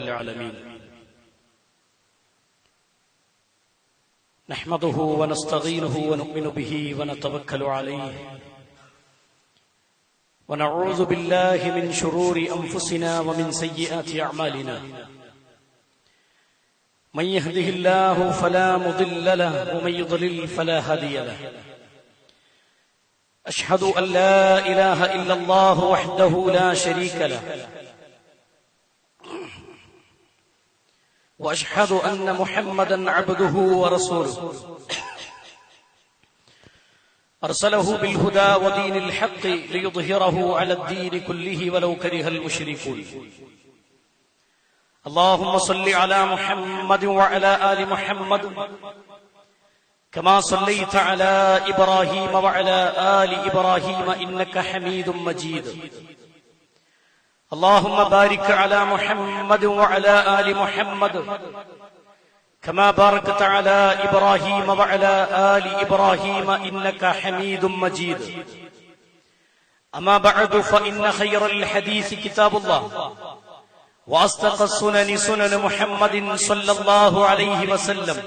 العالمين نحمده ونستعينه ونؤمن به ونتوكل عليه ونعوذ بالله من شرور أنفسنا ومن سيئات أعمالنا من يهده الله فلا مضل له ومن يضلل فلا هادي له أشهد أن لا إله إلا الله وحده لا شريك له وأشهد أن محمدا عبده ورسوله أرسله بالهدى ودين الحق ليظهره على الدين كله ولو كره المشركون اللهم صل على محمد وعلى آل محمد كما صليت على إبراهيم وعلى آل إبراهيم إنك حميد مجيد اللهم بارك على محمد وعلى آل محمد كما باركت على إبراهيم وعلى آل إبراهيم إنك حميد مجيد أما بعد فإن خير الحديث كتاب الله وأصدق السنن سنن محمد صلى الله عليه وسلم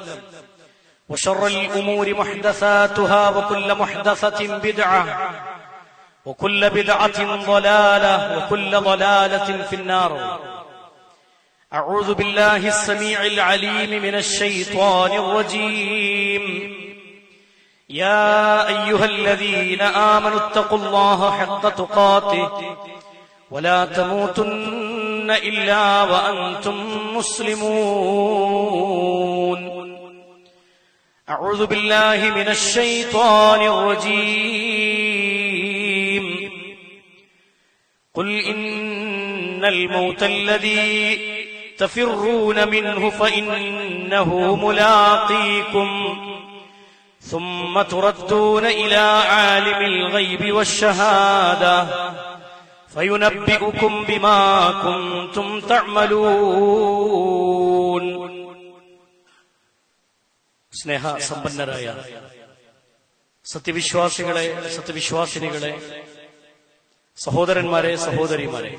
وشر الأمور محدثاتها وكل محدثة بدعة وكل بدعة ضلالة وكل ضلالة في النار أعوذ بالله السميع العليم من الشيطان الرجيم يا أيها الذين آمنوا اتقوا الله حق تقاته ولا تموتن إلا وأنتم مسلمون أعوذ بالله من الشيطان الرجيم قل إن الموت الذي تفرون منه فإنه ملاقيكم ثم تردون إلى عالم الغيب والشهادة فينبئكم بما كنتم تعملون സ്നേഹ സമ്പന്നരായ സത്യവിശ്വാസികളെ, സത്യവിശ്വാസിനികളെ, സഹോദരന്മാരെ, സഹോദരിമാരെ,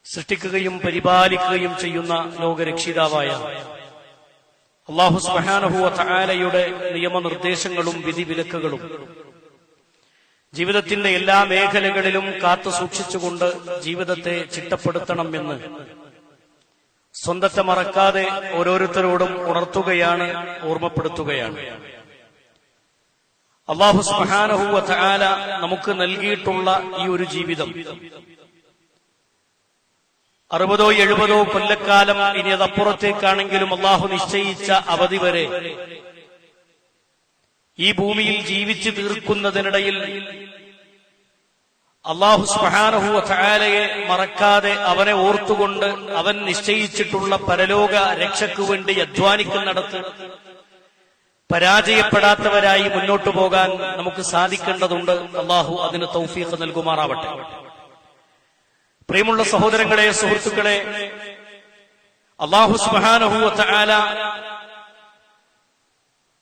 സൃഷ്ടിക്കുകയും പരിപാലിക്കുകയും ചെയ്യുന്ന ലോകരക്ഷിതാവായ അല്ലാഹു സുബ്ഹാനഹു വ തആലയുടെ നിയമനിർദ്ദേശങ്ങളും വിധിവിലക്കുകളും ജീവിതത്തിന്റെ എല്ലാ മേഖലകളിലും കാത്തു സൂക്ഷിച്ചുകൊണ്ട് ജീവിതത്തെ ചിട്ടപ്പെടുത്തണമെന്ന് സ്വന്തത്തെ മറക്കാതെ ഓരോരുത്തരോടും ഉണർത്തുകയാണ്, ഓർമ്മപ്പെടുത്തുകയാണ്. അല്ലാഹു സുബ്ഹാനഹു വ തആല നമുക്ക് നൽകിയിട്ടുള്ള ഈ ഒരു ജീവിതം 60 70 കൊല്ലക്കാലം, ഇനി അതപ്പുറത്തേക്കാണെങ്കിലും അല്ലാഹു നിശ്ചയിച്ച അവധി വരെ ഈ ഭൂമിയിൽ ജീവിച്ചു തീർക്കുന്നതിനിടയിൽ അല്ലാഹു സുബ്ഹാനഹു വ തആലയെ മറക്കാതെ അവനെ ഓർത്തുകൊണ്ട് അവൻ നിശ്ചയിച്ചിട്ടുള്ള പരലോക രക്ഷയ്ക്കു വേണ്ടി അധ്വാനിക്കുന്നിടത്ത് പരാജയപ്പെടാത്തവരായി മുന്നോട്ടു പോകാൻ നമുക്ക് സാധിക്കേണ്ടതുണ്ട്. അല്ലാഹു അതിന് തൗഫീഖ് നൽകുമാറാവട്ടെ. പ്രിയമുള്ള സഹോദരങ്ങളെ, സുഹൃത്തുക്കളെ, അല്ലാഹു സുബ്ഹാനഹു വ തആല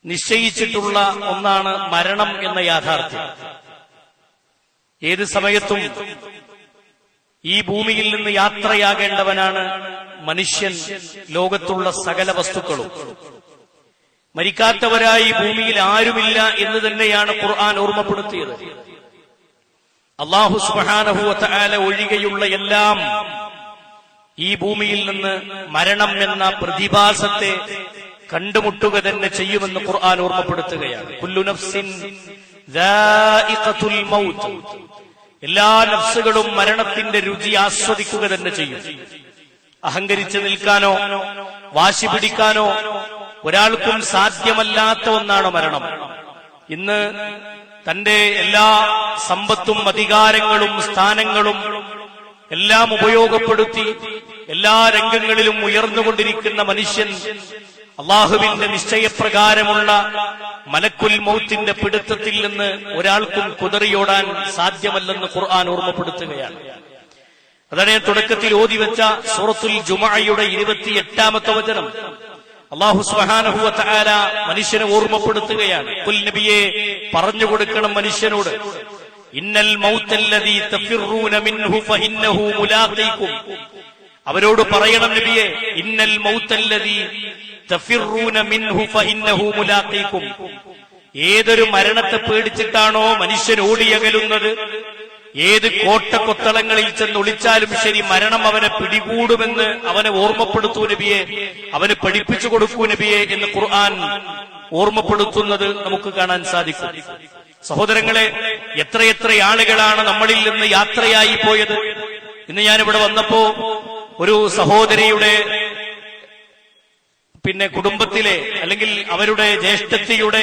നിശ്ചയിച്ചിട്ടുള്ള ഒന്നാണ് മരണം എന്ന യാഥാർത്ഥ്യം. ഏത് സമയത്തും ഈ ഭൂമിയിൽ നിന്ന് യാത്രയാകേണ്ടവനാണ് മനുഷ്യൻ. ലോകത്തുള്ള സകല വസ്തുക്കളും മരിക്കാത്തവരായി ഭൂമിയിൽ ആരുമില്ല എന്ന് തന്നെയാണ് ഖുർആൻ ഓർമ്മപ്പെടുത്തിയത്. അല്ലാഹു സുബ്ഹാനഹു വ തആല ഒഴികെയുള്ള എല്ലാം ഈ ഭൂമിയിൽ നിന്ന് മരണം എന്ന പ്രതിഭാസത്തെ കണ്ടുമുട്ടുക തന്നെ ചെയ്യുമെന്ന് ഖുർആൻ ഓർമ്മപ്പെടുത്തുകയാണ്. കുല്ലു നഫ്സിൻ ദാഇഖത്തുൽ മൗത്ത്, എല്ലാ നഫ്സുകളും മരണത്തിന്റെ രുചി ആസ്വദിക്കുക തന്നെ ചെയ്യും. അഹങ്കരിച്ചു നിൽക്കാനോ വാശി പിടിക്കാനോ ഒരാൾക്കും സാധ്യമല്ലാത്ത ഒന്നാണ് മരണം. ഇന്ന് തന്റെ എല്ലാ സമ്പത്തും അധികാരങ്ങളും സ്ഥാനങ്ങളും എല്ലാം ഉപയോഗപ്പെടുത്തി എല്ലാ രംഗങ്ങളിലും ഉയർന്നുകൊണ്ടിരിക്കുന്ന മനുഷ്യൻ അല്ലാഹുവിന്റെ നിശ്ചയപ്രകാരമുള്ള മലക്കുൽ മൗത്തിന്റെ പിടുത്തത്തിൽ നിന്ന് ഒരാൾക്കും കുതറിയോടാൻ സാധ്യമല്ലെന്ന് ഖുർആൻ ഓർമ്മപ്പെടുത്തുകയാണ്. അതാണ് ഞാൻ തുടക്കത്തിൽ ഓതിവെച്ച സൂറത്തുൽ ജുമുഅയുടെ 28-ാമത്തെ വചനം. അല്ലാഹു സുബ്ഹാനഹു വ തആല മനുഷ്യനെ ഓർമ്മപ്പെടുത്തുകയാണ്. ഖുൽ നബിയെ പറഞ്ഞു കൊടുക്കണം മനുഷ്യനോട്, ഇന്നൽ മൗത്തല്ലദീ തഫിറൂന മിൻഹു ഫഇന്നഹു മുലാഖീകും, അവരോട് പറയണം നബിയെ, ഇന്നൽ മൗതല്ലദീ തഫിറൂന മിൻഹു ഫഇന്നഹു മുലാഖീകും. ഏതൊരു മരണത്തെ പേടിച്ചിട്ടാണോ മനുഷ്യൻ ഓടിയകലുന്നത്, ഏത് കോട്ടക്കൊത്തളങ്ങളിൽ ചെന്ന് ഒളിച്ചാലും ശരി മരണം അവനെ പിടികൂടുമെന്ന് അവനെ ഓർമ്മപ്പെടുത്തൂ നബിയെ, അവന് പഠിപ്പിച്ചു കൊടുക്കൂ നബിയെ എന്ന് ഖുർആൻ ഓർമ്മപ്പെടുത്തുന്നത് നമുക്ക് കാണാൻ സാധിക്കും. സഹോദരങ്ങളെ, എത്രയെത്ര ആളുകളാണ് നമ്മളിൽ നിന്ന് യാത്രയായി പോയത്. ഇന്ന് ഞാനിവിടെ വന്നപ്പോ ഒരു സഹോദരിയുടെ കുടുംബത്തിലെ അല്ലെങ്കിൽ അവരുടെ ജ്യേഷ്ഠത്തിയുടെ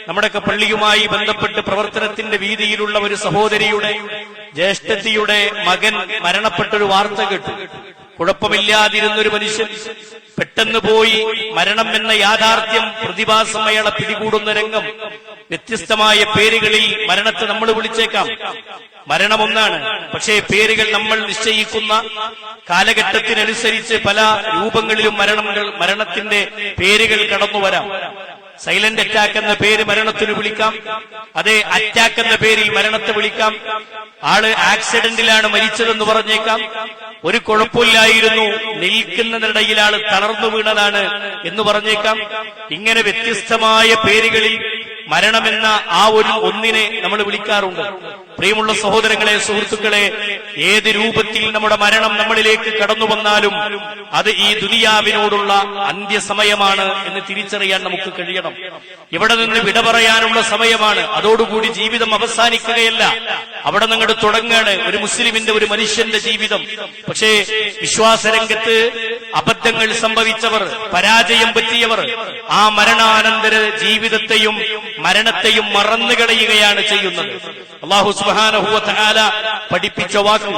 നമ്മുടെയൊക്കെ പള്ളിയുമായി ബന്ധപ്പെട്ട് പ്രവർത്തനത്തിന്റെ വീതിയിലുള്ള ഒരു സഹോദരിയുടെ ജ്യേഷ്ഠത്തിയുടെ മകൻ മരണപ്പെട്ടൊരു വാർത്ത കേട്ടു. കുഴപ്പമില്ലാതിരുന്നൊരു മനുഷ്യൻ പെട്ടെന്ന് പോയി മരണം എന്ന യാഥാർത്ഥ്യം പ്രതിഭാസം അയാളെ പിടികൂടുന്ന രംഗം. വ്യത്യസ്തമായ പേരുകളിൽ മരണത്തെ നമ്മൾ വിളിച്ചേക്കാം. മരണം ഒന്നാണ്, പക്ഷേ പേരുകൾ നമ്മൾ നിശ്ചയിക്കുന്ന കാലഘട്ടത്തിനനുസരിച്ച് പല രൂപങ്ങളിലും മരണത്തിന്റെ പേരുകൾ കടന്നു വരാം. സൈലന്റ് അറ്റാക്ക് എന്ന പേര് മരണത്തിന് വിളിക്കാം, അതേ അറ്റാക്ക് എന്ന പേരിൽ മരണത്തെ വിളിക്കാം. ആള് ആക്സിഡന്റിലാണ് മരിച്ചതെന്ന് പറഞ്ഞേക്കാം, ഒരു കുഴപ്പമില്ലായിരുന്നു നിൽക്കുന്നതിനിടയിൽ ആള് തളർന്നു വീണതാണ് എന്ന് പറഞ്ഞേക്കാം. ഇങ്ങനെ വ്യത്യസ്തമായ പേരുകളിൽ മരണമെന്ന ആ ഒരു ഒന്നിനെ നമ്മൾ വിളിക്കാറുണ്ട്. പ്രിയമുള്ള സഹോദരങ്ങളെ, സുഹൃത്തുക്കളെ, ഏത് രൂപത്തിൽ നമ്മുടെ മരണം നമ്മളിലേക്ക് കടന്നു വന്നാലും അത് ഈ ദുനിയാവിനോടുള്ള അന്ത്യസമയമാണ് എന്ന് തിരിച്ചറിയാൻ നമുക്ക് കഴിയണം. ഇവിടെ നിന്ന് വിട പറയാനുള്ള സമയമാണ്. അതോടുകൂടി ജീവിതം അവസാനിക്കുകയല്ല, അവിടെ നിങ്ങോട്ട് തുടങ്ങാണ് ഒരു മുസ്ലിമിന്റെ, ഒരു മനുഷ്യന്റെ ജീവിതം. പക്ഷേ വിശ്വാസരംഗത്ത് അബദ്ധങ്ങൾ സംഭവിച്ചവർ, പരാജയം പറ്റിയവർ ആ മരണാനന്തര ജീവിതത്തെയും മരണത്തെയും മറന്നുകളയുകയാണ് ചെയ്യുന്നത്. അല്ലാഹു സുബ്ഹാനഹു വ തആല പഠിപ്പിച്ച വാക്ക്,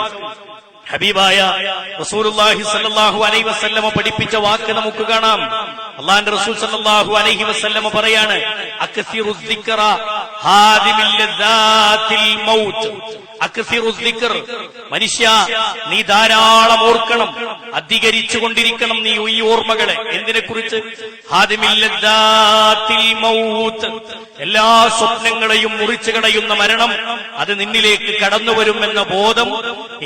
ഹബീബായ റസൂലുള്ളാഹി സ്വല്ലല്ലാഹു അലൈഹി വസല്ലമ പഠിപ്പിച്ച വാക്ക് നമുക്ക് കാണാം. അല്ലാഹുവിന്റെ റസൂൽ സ്വല്ലല്ലാഹു അലൈഹി വസല്ലമ പറയാണ്, അക്സിറു ദിക്റ ഹാദിമിൽ ലദാത്തിൽ മൗത്ത്. അക്സിറു ദിക്ർ, മനുഷ്യ നീ ധാരാളം ഓർക്കണം, അധികരിച്ചുകൊണ്ടിരിക്കണം നീ ഈ ഓർമ്മകളെ. എന്തിനെ കുറിച്ച്? ഹാദിമിൽ ലദാത്തിൽ മൗത്ത്, എല്ലാ സ്വപ്നങ്ങളെയും മുറിച്ചു കളയുന്ന മരണം അത് നിന്നിലേക്ക് കടന്നു വരുമെന്ന ബോധം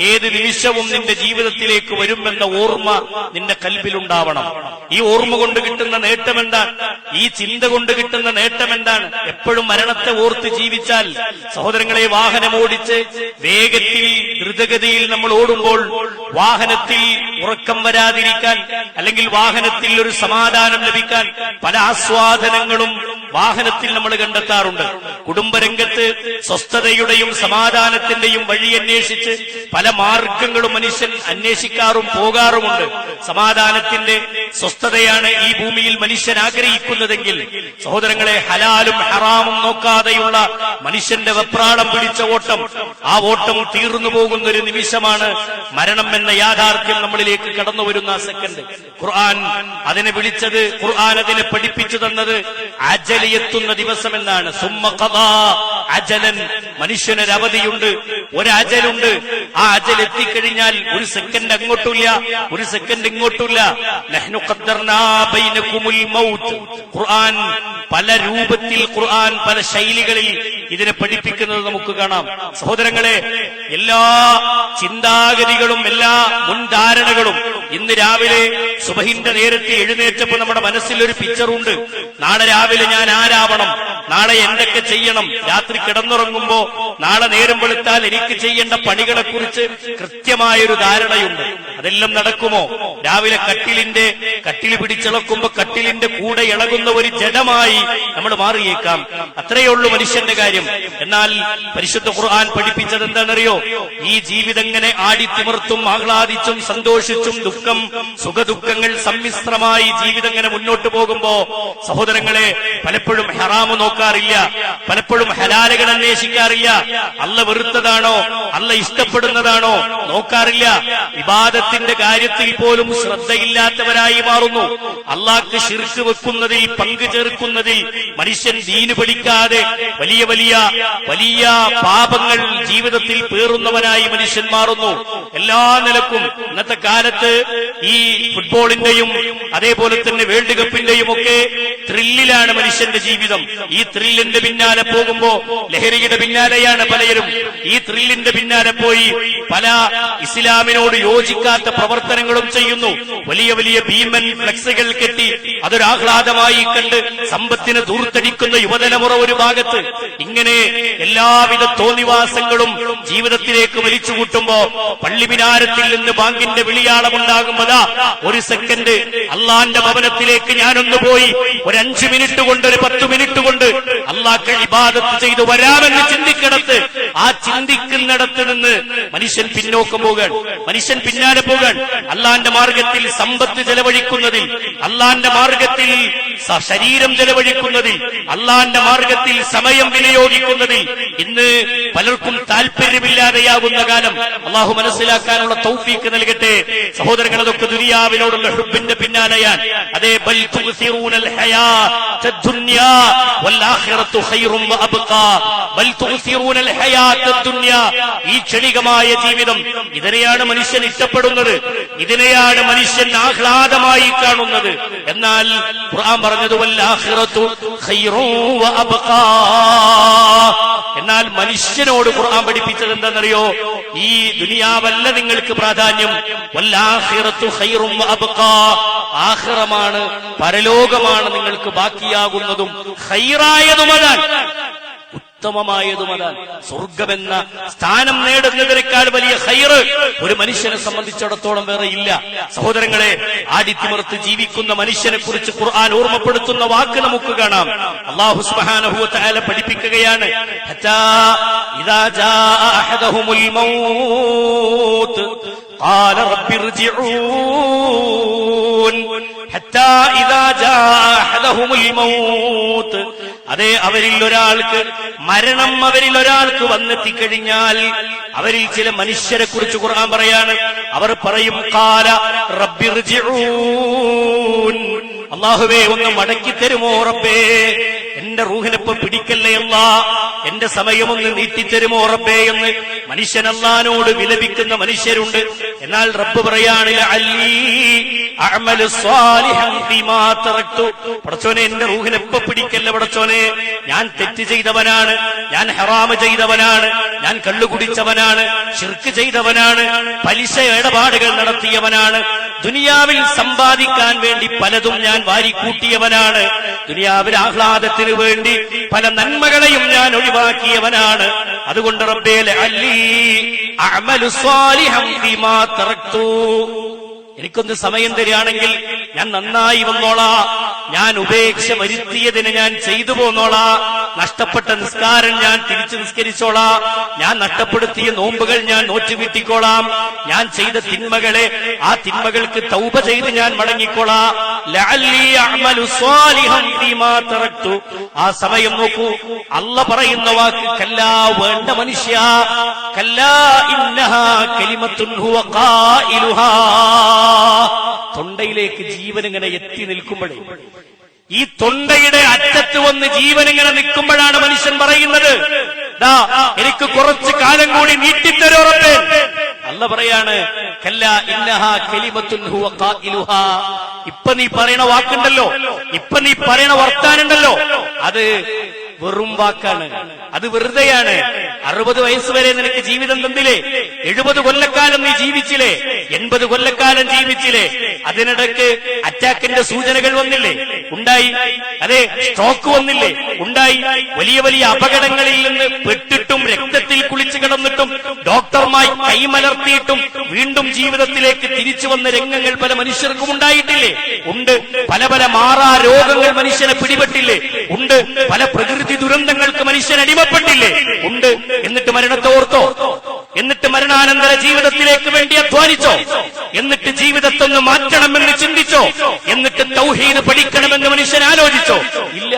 ഏത് നിമിഷവും നിന്റെ ജീവിതത്തിലേക്ക് വരുമെന്ന ഓർമ്മ നിന്റെ കൽബിലുണ്ടാവണം. ഈ ഓർമ്മ കൊണ്ട് കിട്ടുന്ന നേട്ടം എന്താണ്? ഈ ചിന്ത കൊണ്ട് കിട്ടുന്ന നേട്ടം എന്താണ്? എപ്പോഴും മരണത്തെ ഓർത്ത് ജീവിച്ചാൽ, സഹോദരങ്ങളെ, വാഹനമോടിച്ച് വേഗത്തിൽ ദ്രുതഗതിയിൽ നമ്മൾ ഓടുമ്പോൾ വാഹനത്തിൽ ഉറക്കം വരാതിരിക്കാൻ അല്ലെങ്കിൽ വാഹനത്തിൽ ഒരു സമാധാനം ലഭിക്കാൻ പല ആസ്വാദനങ്ങളും വാഹനത്തിൽ നമ്മൾ കണ്ടെത്താറുണ്ട്. കുടുംബരംഗത്ത് സ്വസ്ഥതയുടെയും സമാധാനത്തിന്റെയും വഴി അന്വേഷിച്ച് പല മാർഗങ്ങളും മനുഷ്യൻ അന്വേഷിക്കാറും പോകാറുമുണ്ട്. സമാധാനത്തിന്റെ സ്വസ്ഥതയാണ് ഈ ഭൂമിയിൽ മനുഷ്യൻ ആഗ്രഹിക്കുന്നതെങ്കിൽ, സഹോദരങ്ങളെ, ഹലാലും ഹറാമും നോക്കാതെയുള്ള മനുഷ്യന്റെ വെപ്രാളം പിടിച്ച ഓട്ടം, ആ ഓട്ടം തീർന്നു പോകുന്ന ഒരു നിമിഷമാണ് മരണം എന്ന യാഥാർത്ഥ്യം നമ്മളിലേക്ക് കടന്നു വരുന്ന സെക്കൻഡ്. ഖുർആൻ അതിനെ വിളിച്ചത്, ഖുർആൻ അതിനെ പഠിപ്പിച്ചു തന്നത് അജലിയെത്തുന്ന ദിവസം എന്നാണ്. സുമ്മ ഖദാ അജലൻ, മനുഷ്യനൊരവധിയുണ്ട്, ഒരജലുണ്ട്. ആ അജൽ എത്തിക്കഴിഞ്ഞാൽ ഒരു സെക്കൻഡ് അങ്ങോട്ടില്ല, ഒരു സെക്കൻഡ് ഇങ്ങോട്ടില്ല. നഹ്നു ഖദ്ദർനാ ബൈനകുമുൽ മൗത്ത്. ഖുർആൻ പല രൂപത്തിൽ, ഖുർആൻ പല ശൈലികളിൽ ഇതിനെ പഠിപ്പിക്കുന്നത് നമുക്ക് കാണാം. സഹോദരങ്ങളെ, എല്ലാ ചിന്താഗതികളും എല്ലാ മുൻധാരണകളും ഇന്ന് രാവിലെ സുബഹിന്റെ നേരത്തെ എഴുന്നേറ്റപ്പോൾ നമ്മുടെ മനസ്സിൽ ഒരു പിക്ചറുണ്ട്. നാളെ രാവിലെ ഞാൻ ആരാവണം, നാളെ എന്തൊക്കെ ചെയ്യണം, രാത്രി കിടന്നുറങ്ങുമ്പോ നാളെ നേരം വെളുത്താൽ എനിക്ക് ചെയ്യേണ്ട പണികളെ കുറിച്ച് കൃത്യമായൊരു ധാരണയുണ്ട്. അതെല്ലാം നടക്കുമോ? രാവിലെ കട്ടിൽ പിടിച്ചിളക്കുമ്പോ കട്ടിലിന്റെ കൂടെ ഇളകുന്ന ഒരു ജഡമായി നമ്മൾ മാറിയേക്കാം. അത്രയേ ഉള്ളൂ മനുഷ്യന്റെ കാര്യം. എന്നാൽ പരിശുദ്ധ ഖുർആൻ പഠിപ്പിച്ചത് എന്താണെന്നറിയോ? ഈ ജീവിതം ഇങ്ങനെ ആടിത്തിമിർത്തും ആഹ്ലാദിച്ചും സന്തോഷിച്ചും സുഖദുഃഖങ്ങൾ സമ്മിശ്രമായി ജീവിതം ഇങ്ങനെ മുന്നോട്ട് പോകുമ്പോ, സഹോദരങ്ങളെ, പലപ്പോഴും ഹറാമ് നോക്കാറില്ല, പലപ്പോഴും ഹലാലുകൾ അന്വേഷിക്കാറില്ല. അല്ല വെറുത്തതാണോ അല്ല ഇഷ്ടപ്പെടുന്നതാണോ നോക്കാറില്ല. ഇബാദത്തിന്റെ കാര്യത്തിൽ പോലും ശ്രദ്ധയില്ലാത്തവരായി മാറുന്നു. അള്ളാഹ്ക്ക് ശിർക്ക് വെക്കുന്നതിൽ, പങ്കു ചേർക്കുന്നതിൽ മനുഷ്യൻ ദീന് പഠിക്കാതെ വലിയ വലിയ വലിയ പാപങ്ങൾ ജീവിതത്തിൽ പേറുന്നവനായി മനുഷ്യൻ മാറുന്നു. എല്ലാ നിലക്കും ഇന്നത്തെ കാലത്ത് ഈ ഫുട്ബോളിന്റെയും അതേപോലെ തന്നെ വേൾഡ് കപ്പിന്റെയും ഒക്കെ ത്രില്ലിലാണ് മനുഷ്യന്റെ ജീവിതം. ഈ ത്രില്ലിന്റെ പിന്നാലെ പോകുമ്പോ ലഹരിയുടെ പിന്നാലെയാണ് പലരും. ഈ ത്രില്ലിന്റെ പിന്നാലെ പോയി പല ഇസ്ലാമിനോട് യോജിക്കാത്ത പ്രവർത്തനങ്ങളും ചെയ്യുന്നു. വലിയ വലിയ ഭീമൻ ഫ്ലെക്സുകൾ കെട്ടി അതൊരാഹ്ലാദമായി കണ്ട് സമ്പത്തിന് ദൂർത്തടിക്കുന്ന യുവതലമുറ ഒരു ഭാഗത്ത്. ഇങ്ങനെ എല്ലാവിധ തോന്നിവാസങ്ങളും ജീവിതത്തിലേക്ക് വലിച്ചുകൂട്ടുമ്പോ പള്ളിമിനാരത്തിൽ നിന്ന് ബാങ്കിന്റെ വിളിയാളമുണ്ടാകുമ്പോഴാ ഒരു സെക്കൻഡ് അള്ളാന്റെ ഭവനത്തിലേക്ക് ഞാനൊന്ന് പോയി ഒരു 5 മിനിറ്റ് കൊണ്ട് ഒരു 10 മിനിറ്റ് കൊണ്ട് അള്ളാഹ്ക്ക് ഇബാദത്ത് ചെയ്തു വരാമെന്ന് ചിന്തിക്കിടത്ത് ആ ചിന്തിക്കുന്നിടത്ത് നിന്ന് മനുഷ്യൻ പിന്നോക്കം പോകാൻ, മനുഷ്യൻ പിന്നാലെ പോകാൻ. അള്ളാന്റെ മാർഗത്തിൽ സമ്പത്ത് ചെലവഴിക്കുന്നതിൽ, അള്ളാന്റെ മാർഗത്തിൽ ശരീരം ചെലവഴിക്കുന്നതിൽ, അള്ളാന്റെ മാർഗത്തിൽ സമയം വിനിയോഗിക്കുന്നതിൽ ഇന്ന് പലർക്കും താല്പര്യമില്ലാതെയാകുന്ന കാലം. അള്ളാഹു മനസ്സിലാക്കാനുള്ള തൗഫീക്ക് നൽകട്ടെ. സഹോദരങ്ങൾ, അതൊക്കെ ദുനിയാവിനോടുള്ള ഹുബ്ബിന്റെ പിന്നാലെയാണ്. അതേ ബൽ തുഗ്സിറൂനൽ ഹയാത്തദ് ദുനിയാ വൽ ആഖിറത്തു ഖൈറും വഅബ്ഖാ. ബൽ തുഗ്സിറൂനൽ ഹയാത്തദ് ദുനിയാ, ഈ ക്ഷണികമായ ജീവിതം, ഇതിനെയാണ് മനുഷ്യൻ ഇഷ്ടപ്പെടുന്നത്, ഇതിനെയാണ് മനുഷ്യൻ ആഹ്ലാദമായി കാണുന്നത്. എന്നാൽ ഖുർആൻ പറഞ്ഞത് വൽ ആഖിറത്തു ഖൈറും വഅബ്ഖാ. എന്നാൽ മനുഷ്യനോട് ഖുർആൻ പഠിപ്പിച്ചത് എന്താണെന്നറിയോ? ഈ ദുനിയാവല്ല നിങ്ങൾക്ക് പ്രാധാന്യം, വൽ ആഖിറത്തു ഖൈറും വഅബ്ഖാ. ആഖിറമാണ്, പരലോകമാണ് നിങ്ങൾക്ക് ബാക്കിയാകുന്നതും ഖൈറായതുമതാണ്, ഉത്തമമായതുമതാണ്. സ്വർഗമെന്ന സ്ഥാനം നേടുന്നതിനേക്കാൾ വലിയ ഖൈറ് ഒരു മനുഷ്യനെ സംബന്ധിച്ചിടത്തോളം വേറെ ഇല്ല. സഹോദരങ്ങളെ, ആടിത്തിമിർത്ത് ജീവിക്കുന്ന മനുഷ്യനെ കുറിച്ച് ഖുർആൻ ഓർമ്മപ്പെടുത്തുന്ന വാക്ക് നമുക്ക് കാണാം. അല്ലാഹു സുബ്ഹാനഹു വ തആല പഠിപ്പിക്കുകയാണ്, ഹത്താ ഇദാ ജാഅ അഹദഹുമുൽ മൗത്ത് ഖാല റബ്ബിർജിഊൻ. ഹത്താ ഇദാ ജാഅ അഹദഹുമുൽ മൗത്ത്, അതേ അവരിൽ ഒരാൾക്ക് മരണം വന്നെത്തിക്കഴിഞ്ഞാൽ അവരിൽ ചില മനുഷ്യരെ കുറിച്ച് ഖുർആൻ പറയാണ്. അവർ പറയും ഖാല റബ്ബിർജിഊൻ, അല്ലാഹുവേ ഒന്ന് മടക്കി തരുമോ റബ്ബേ, എന്റെ റൂഹിനിപ്പം പിടിക്കല്ലേ അല്ലാ, എന്റെ സമയമൊന്ന് നീട്ടിത്തരുമോ റബ്ബേ എന്ന് മനുഷ്യൻ അല്ലാഹുവിനോട് വിലപിക്കുന്ന മനുഷ്യരുണ്ട്. എന്നാൽ റബ്ബ് പറയാണ് ലഅല്ലി അഅമലു സ്വാലിഹൻ ഫീമാ തറക്തു. പടച്ചോനെ, എന്റെ റൂഹിനെപ്പം പിടിക്കല്ല പടച്ചോനെ, ഞാൻ തെറ്റ് ചെയ്തവനാണ്, ഞാൻ ഹറാമ് ചെയ്തവനാണ്, ഞാൻ കള്ളു കുടിച്ചവനാണ്, ശിർക്ക് ചെയ്തവനാണ്, പലിശ ഇടപാടുകൾ നടത്തിയവനാണ്, ദുനിയാവിൽ സമ്പാദിക്കാൻ വേണ്ടി പലതും ഞാൻ വാരിക്കൂട്ടിയവനാണ്, ദുനിയാവിൽ ആഹ്ലാദത്തിന് വേണ്ടി പല നന്മകളെയും ഞാൻ ഒഴിവാക്കിയവനാണ്. അതുകൊണ്ട് റബ്ബേ ലഅല്ലി അഅമലു സ്വാലിഹൻ ഫീമാ തറക്തു, എനിക്കൊന്ന് സമയം തരികയാണെങ്കിൽ ഞാൻ നന്നായി വന്നോളാ, ഞാൻ ഉപേക്ഷ വരുത്തിയതിന് ഞാൻ ചെയ്തു പോന്നോളാ, നഷ്ടപ്പെട്ട നിസ്കാരം ഞാൻ തിരിച്ചു നിസ്കരിച്ചോളാ, ഞാൻ നഷ്ടപ്പെടുത്തിയ നോമ്പുകൾ ഞാൻ നോറ്റുവീട്ടിക്കോളാം, ഞാൻ ചെയ്ത തിന്മകളെ ആ തിന്മകൾക്ക് തൗബ ചെയ്ത് ഞാൻ മടങ്ങിക്കോളാ. ലഅല്ലി അഅമലു സ്വാലിഹൻ ഫീമാ തറക്തു. ആ സമയം നോക്കൂ, അല്ലാഹ് പറയുന്ന വാക്ക് കല്ലാ, വേണ്ട മനുഷ്യ, കല്ലാ ഇന്നഹാ കലിമത്തുൻ ഹുവ ഖായിലുഹാ. തൊണ്ടയിലേക്ക് ജീവൻ ഇങ്ങനെ എത്തി നിൽക്കുമ്പോഴേ, ഈ തൊണ്ടയുടെ അറ്റത്ത് വന്ന് ജീവൻ ഇങ്ങനെ നിൽക്കുമ്പോഴാണ് മനുഷ്യൻ പറയുന്നത്, ദാ എനിക്ക് കുറച്ച് കാലം കൂടി നീട്ടിത്തരോ റബ്ബേ. അല്ലാഹ് പറയാണ് കല്ലാ ഇന്നഹാ കലിമത്തുൻ ഹുവ ഖായിലുഹാ. ഇപ്പൊ നീ പറയണ വാക്കുണ്ടല്ലോ, ഇപ്പൊ നീ പറയണ വർത്താനുണ്ടല്ലോ, അത് വെറും വാക്കാണ്, അത് വെറുതെയാണ്. 60 വയസ്സ് വരെ നിനക്ക് ജീവിതം തന്നില്ലേ, 70 കൊല്ലക്കാലം നീ ജീവിച്ചില്ലേ, 80 കൊല്ലക്കാലം ജീവിച്ചില്ലേ, അതിനിടയ്ക്ക് അറ്റാക്കിന്റെ സൂചനകൾ വന്നില്ലേ, ഉണ്ടായി. അതെ, സ്ട്രോക്ക് വന്നില്ലേ, ഉണ്ടായി. വലിയ വലിയ അപകടങ്ങളിൽ നിന്ന് പെട്ടിട്ടും രക്തത്തിൽ കുളിച്ചു കിടന്നിട്ടും ഡോക്ടർമായി കൈമലർത്തിയിട്ടും വീണ്ടും ജീവിതത്തിലേക്ക് തിരിച്ചു വന്ന രംഗങ്ങൾ പല മനുഷ്യർക്കും ഉണ്ടായിട്ടില്ലേ? ഉണ്ട്. പല പല മാറാ രോഗങ്ങൾ മനുഷ്യനെ പിടിപെട്ടില്ലേ? ഉണ്ട്. പല പ്രകൃതി ദുരന്തങ്ങൾക്ക് മനുഷ്യൻ അടിമപ്പെട്ടില്ലേ? ഉണ്ട്. എന്നിട്ട് മരണത്തെ ഓർത്തോ? എന്നിട്ട് മരണാനന്തര ജീവിതത്തിലേക്ക് വേണ്ടി അധ്വാനിച്ചോ? എന്നിട്ട് ജീവിതത്തൊന്ന് മാറ്റണമെന്ന് ചിന്തിച്ചോ? എന്നിട്ട് തൗഹീദ് പഠിക്കണമെന്ന് മനുഷ്യൻ ആലോചിച്ചോ? ഇല്ല.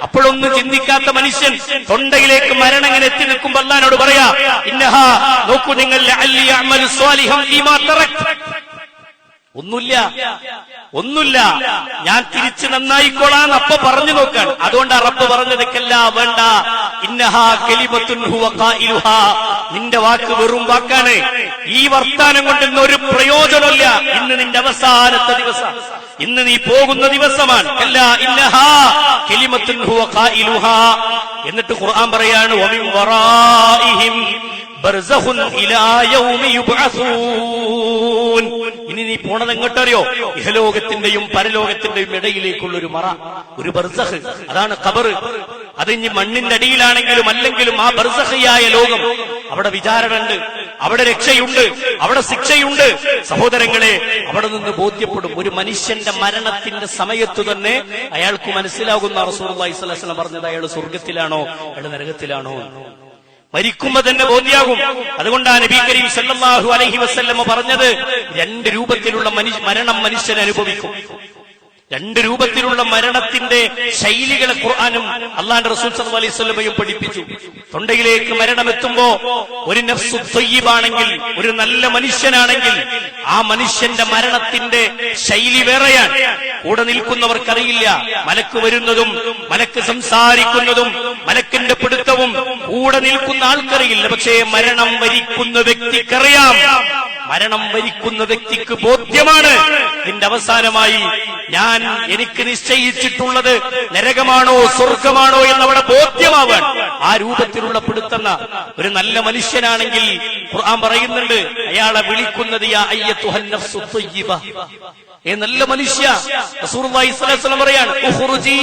അപ്പോഴൊന്നും ചിന്തിക്കാത്ത മനുഷ്യൻ തൊണ്ടയിലേക്ക് മരണം ഇങ്ങനെ എത്തി നിൽക്കുമ്പോൾ അല്ലാഹുവോട് പറയാ, ഇന്നഹാ, നോക്കൂ നിങ്ങൾ, ലഅല്ലി അഅമലു സ്വാലിഹൻ ഫീമാ തറക്തു. ഒന്നുമില്ല, ഞാൻ തിരിച്ച് നന്നായിക്കോളാൻ അപ്പ പറഞ്ഞു നോക്കാൻ. അതുകൊണ്ടാ റബ്ബ് പറഞ്ഞതൊക്കെല്ല വേണ്ട, ഇന്നഹാ കലിമത്തുൻ ഹുവ ഖായിലുഹാ, നിന്റെ വാക്ക് വെറും വാക്കാണ്, ഈ വർത്താനം കൊണ്ട് ഒരു പ്രയോജനമില്ല. ഇന്ന് നിന്റെ അവസാനത്തെ ദിവസം, ഇന്ന് നീ പോകുന്ന ദിവസമാണ്. കല്ലാ ഇന്നഹാ കലിമത്തുൻ ഹുവ ഖായിലുഹാ. എന്നിട്ട് ഖുർആൻ പറയാണ് വമിൻ വറാഇഹിം ബർസഖുൻ ഇലാ യൗമി യുബ്അസൂൻ. ഇനി നീ പോണത് എങ്ങോട്ടറിയോ? ഇഹലോകത്തിന്റെയും പരലോകത്തിന്റെയും ഇടയിലേക്കുള്ള ഒരു മറ, ഒരു ബർസഖ്, അതാണ് ഖബർ. അത് ഇനി മണ്ണിന്റെ അടിയിലാണെങ്കിലും അല്ലെങ്കിലും ആ ബർസഖിയായ ലോകം, അവിടെ വിചാരണയുണ്ട്, അവിടെ രക്ഷയുണ്ട്, അവിടെ ശിക്ഷയുണ്ട്. സഹോദരങ്ങളെ, അവിടെ നിന്ന് ബോധ്യപ്പെടും. ഒരു മനുഷ്യന്റെ മരണത്തിന്റെ സമയത്ത് തന്നെ അയാൾക്ക് മനസ്സിലാകുന്ന റസൂലുള്ളാഹി സ്വല്ലല്ലാഹു അലൈഹി വസല്ലം പറഞ്ഞത് അയാൾ സ്വർഗത്തിലാണോ അയാൾ നരകത്തിലാണോ. മരിക്കുമ്പോ തന്നെ ബോധ്യാകും. അതുകൊണ്ടാണ് നബി കരീം സല്ലല്ലാഹു അലൈഹി വസല്ലം പറഞ്ഞത്, രണ്ട് രൂപത്തിലുള്ള മരണം മനുഷ്യൻ അനുഭവിക്കും. രണ്ട് രൂപത്തിലുള്ള മരണത്തിന്റെ ശൈലികളെ ഖുർആനും അല്ലാഹുവിന്റെ റസൂൽ സല്ലല്ലാഹു അലൈഹി വസല്ലമയും പഠിപ്പിച്ചു. തൊണ്ടയിലേക്ക് മരണമെത്തുമ്പോ ഒരു നഫ്സു ത്വയ്യിബാണെങ്കിൽ, ഒരു നല്ല മനുഷ്യനാണെങ്കിൽ, ആ മനുഷ്യന്റെ മരണത്തിന്റെ ശൈലി വേറെയാണ്. കൂടെ നിൽക്കുന്നവർക്കറിയില്ല. മലക്ക് വരുന്നതും മലക്ക് സംസാരിക്കുന്നതും മലക്കിന്റെ പിടുത്തവും കൂടെ നിൽക്കുന്ന ആൾക്കറിയില്ല. പക്ഷേ മരണം വരിക്കുന്ന വ്യക്തിക്കറിയാം. മരണം വരിക്കുന്ന വ്യക്തിക്ക് ബോധ്യമാണ്, ഇതിന്റെ അവസാനമായി എനിക്ക് നിശ്ചയിച്ചിട്ടുള്ളത് നരകമാണോ സ്വർഗമാണോ എന്നവിടെ ബോധ്യമാവാൻ ആ രൂപത്തിലുള്ള പിടുത്തുന്ന ഒരു നല്ല മനുഷ്യനാണെങ്കിൽ ഖുർആൻ പറയുന്നുണ്ട്, അയാളെ വിളിക്കുന്നത് യാ അയ്യത്തുഹൻ നഫ്സു ത്വയ്യിബ, നല്ല മനുഷ്യ. റസൂലുള്ളാഹി സ്വല്ലല്ലാഹു അലൈഹി വസല്ലം പറയാണ്, ഉഖ്റുജി,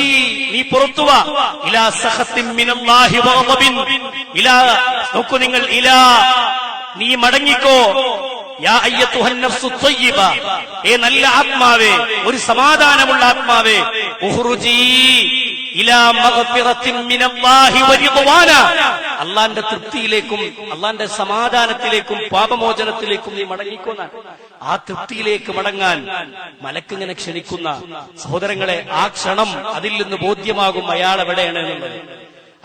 നീ പുറത്തു വാ, ഇലാ സഖത്തിൻ മിനല്ലാഹി വഗളബിൻ, ഇലാ, നോക്കൂ നിങ്ങൾ, ഇലാ, നീ മടങ്ങിക്കോ, യാ അയ്യത്തുഹൻ നഫ്സു ത്വയ്യിബ, നല്ല ആത്മാവേ, ഒരു സമാധാനമുള്ള ആത്മാവേ, ഉഖ്റുജി ഇലാ മഗ്ഫിറത്തിൻ മിനല്ലാഹി വരിദ്വാന, അല്ലാഹുവിന്റെ തൃപ്തിയിലേക്കും അല്ലാഹുവിന്റെ സമാധാനത്തിലേക്കും പാപമോചനത്തിലേക്കും നീ മടങ്ങിക്കോന്നാണ്. ആ തൃപ്തിയിലേക്ക് മടങ്ങാൻ മലക്കിങ്ങനെ ക്ഷണിക്കുന്ന സഹോദരങ്ങളെ, ആ ക്ഷണം അതിൽ നിന്ന് ബോധ്യമാകും അയാൾ എവിടെയാണ് എന്നുള്ളത്.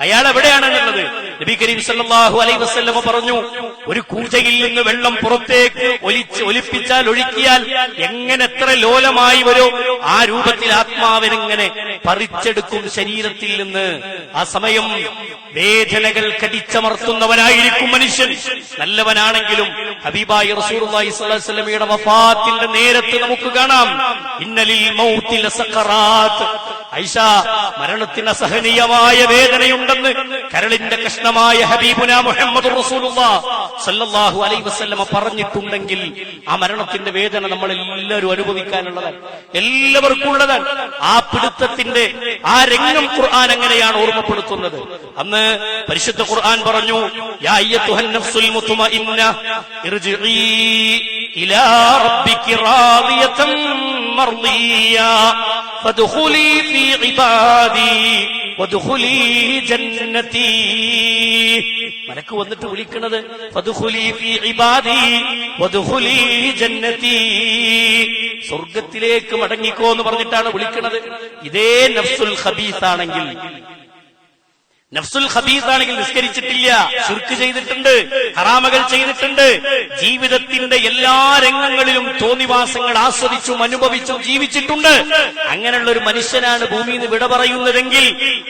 അയാൾ എവിടെയാണെന്നുള്ളത് നബി കരീം സല്ലല്ലാഹു അലൈഹി വസല്ലം പറഞ്ഞു, ഒരു കൂജയിൽ നിന്ന് വെള്ളം പുറത്തേക്ക് ഒലിപ്പിച്ചാൽ, ഒഴുക്കിയാൽ എങ്ങനെ എത്ര ലോലമായി വരും, ആ രൂപത്തിൽ ആത്മാവിനെങ്ങനെ പറിച്ചെടുക്കും ശരീരത്തിൽ നിന്ന്. ആ സമയം വേദനകൾ കടിച്ചമർത്തുന്നവനായിരിക്കും മനുഷ്യൻ. നല്ലവനാണെങ്കിലും ഹബീബായ റസൂലുള്ളാഹി സ്വല്ലല്ലാഹു അലൈഹി വസല്ലമയുടെ വഫാത്തിന്റെ നേരത്ത് നമുക്ക് കാണാം, ഇന്നലിൽ മൗതി ലസഖറാത്ത്, ഐഷ, മരണത്തിന് അസഹനീയമായ വേദനയുണ്ടെന്ന് കരളിന്റെ കഷ്ണമായ ഹബീബുന മുഹമ്മദ് റസൂലുള്ളാഹി സ്വല്ലല്ലാഹു അലൈഹി വസല്ലമ പറഞ്ഞിട്ടുണ്ടെങ്കിൽ ആ മരണത്തിന്റെ വേദന നമ്മളെല്ലാവരും അനുഭവിക്കാനുള്ളതാണ്, എല്ലാവർക്കും ഉള്ളതാണ്. ആ പിടുത്തത്തിന്റെ ആ രംഗം ഖുർആൻ എങ്ങനെയാണ് ഓർമ്മപ്പെടുത്തുന്നത്. അന്ന് പരിശുദ്ധ ഖുർആൻ പറഞ്ഞു, യാ അയ്യത്തുഹൻ നഫ്സുൽ മുത്മഇന്ന ഇർജിഇ ഇലാ റബ്ബികി റാദിയതൻ മർദിയ ഫദ്ഖുലി ഫീ ഇബാദി വദ്ഖുലി ജന്നതി. മലക്ക് വന്നിട്ട് വിളിക്കുന്നത് ഫദ്ഖുലി ഫീ ഇബാദി വദ്ഖുലി ജന്നതി, സ്വർഗത്തിലേക്ക് മടങ്ങിക്കോ എന്ന് പറഞ്ഞിട്ടാണ് വിളിക്കുന്നത്. ഇതേ നഫ്സുൽ ഖബീസാണെങ്കിൽ, നഫ്സുൽ ഖബീസാണെങ്കിൽ നിസ്കരിച്ചിട്ടില്ല, ശിർക്ക് ചെയ്തിട്ടുണ്ട്, ഹറാമകൾ ചെയ്തിട്ടുണ്ട്, ജീവിതത്തിന്റെ എല്ലാ രംഗങ്ങളിലും തോന്നിവാസങ്ങൾ ആസ്വദിച്ചും അനുഭവിച്ചും ജീവിച്ചിട്ടുണ്ട്. അങ്ങനെയുള്ള ഒരു മനുഷ്യനാണ് ഭൂമിയിൽ നിന്ന് വിട പറയുന്നതെങ്കിൽ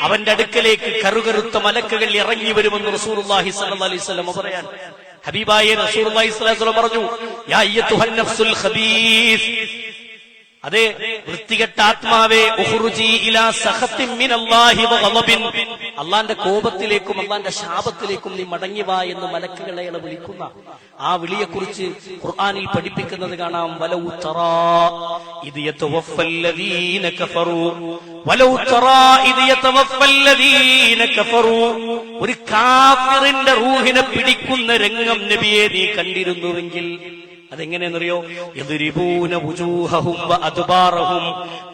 അവന്റെ അടുക്കലേക്ക് കറുകറുത്ത മലക്കുകൾ ഇറങ്ങി വരുമെന്ന് റസൂലുള്ളാഹി സ്വല്ലല്ലാഹു അലൈഹി വസല്ലം പറയാൻ. ഹബീബായ റസൂലുള്ളാഹി സ്വല്ലല്ലാഹു അലൈഹി വസല്ലം പറഞ്ഞു, യാ അയ്യത്തുഹൻ നഫ്സുൽ ഖബീസ്, അതെ വൃത്തികെട്ട ആത്മാവേ, ഉഖ്റുജി ഇലാ സഖത്തിൻ മിനല്ലാഹി വഗളബിൻ, അല്ലാഹുവിന്റെ കോപത്തിലേക്കും അല്ലാഹുവിന്റെ ശാപത്തിലേക്കും നീ മടങ്ങി വാ എന്ന് മലക്കുകളെ വിളിക്കുന്ന ആ വിളിയെക്കുറിച്ച് ഖുർആനിൽ പഠിപ്പിക്കുന്നത് കാണാം. വലൗ തറാ ഇദ് യതവഫല്ലദീന കഫറൂ, വലൗ തറാ ഇദ് യതവഫല്ലദീന കഫറൂ, ഒരു കാഫിറിന്റെ റൂഹിനെ പിടിക്കുന്ന രംഗം നബിയെ നീ കണ്ടിരുന്നുവെങ്കിൽ അതെങ്ങനെയെന്നറിയോ? യദ്രിബൂന വുജൂഹഹും വഅദ്ബാറഹും,